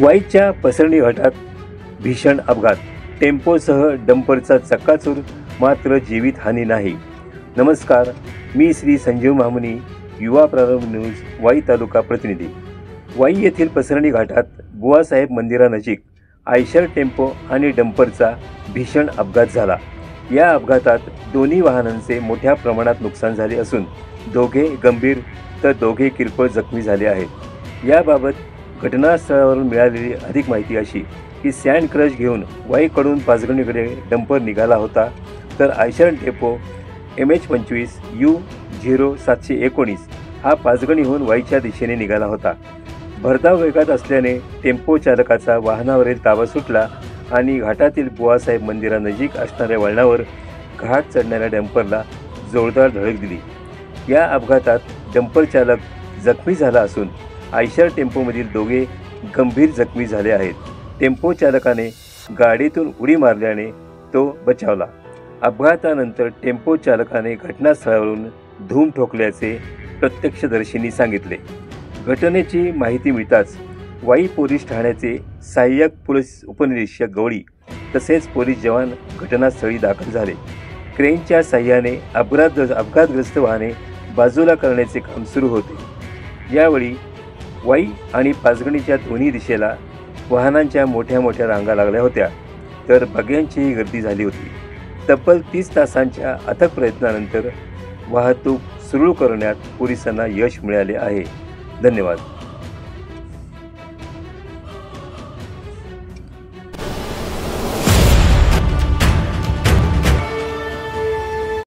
वाईच्या पसरणी घाटात भीषण अपघात, टेम्पोसह डंपरचा चक्काचूर, मात्र जीवितहानी नाही. नमस्कार, मी श्री संजीव मामुनी, युवा प्रारंभ न्यूज वाई तालुका प्रतिनिधी. वाई येथील पसरणी घाटात बुवासाहेब मंदिरानजीक आयशर टेम्पो आणि डंपरचा भीषण अपघात झाला. या अपघातात दोन्ही वाहनांचे मोठ्या प्रमाणात नुकसान झाले असून दोघे गंभीर तर दोघे किरकोळ जखमी झाले आहेत. याबाबत घटनास्थळावरून मिळालेली अधिक माहिती अशी की सँड क्रश घेऊन वाईकडून पाचगणीकडे डंपर निघाला होता, तर आयशर टेम्पो MH25 U0719 हा पाचगणीहून वाईच्या दिशेने निघाला होता. भरधाव वेगात असल्याने टेम्पो चालकाचा वाहनावरील ताबा सुटला आणि घाटातील बुवासाहेब मंदिरानजीक असणाऱ्या वळणावर घाट चढणाऱ्या डंपरला जोरदार धडक दिली. या अपघातात डंपर चालक जखमी झाला असून आयशर टेम्पोमधील दोघे गंभीर जखमी झाले आहेत. टेम्पो चालकाने गाडीतून उडी मारल्याने तो बचावला. अपघातानंतर टेम्पो चालकाने घटनास्थळावरून धूम ठोकल्याचे प्रत्यक्षदर्शींनी सांगितले. घटनेची माहिती मिळताच वाई पोलीस ठाण्याचे सहाय्यक पोलीस उपनिरीक्षक गवळी तसेच पोलीस जवान घटनास्थळी दाखल झाले. क्रेनच्या साह्याने अपघातग्रस्त वाहने बाजूला करण्याचे काम सुरू होते. यावेळी वाई आणि पाचगणीच्या दोन्ही दिशेला वाहनांच्या मोठ्या मोठ्या रांगा लागल्या होत्या, तर बग्यांचीही गर्दी झाली होती. तब्बल 30 तासांच्या अथक प्रयत्नानंतर वाहतूक सुरू करण्यात पोलिसांना यश मिळाले आहे. धन्यवाद.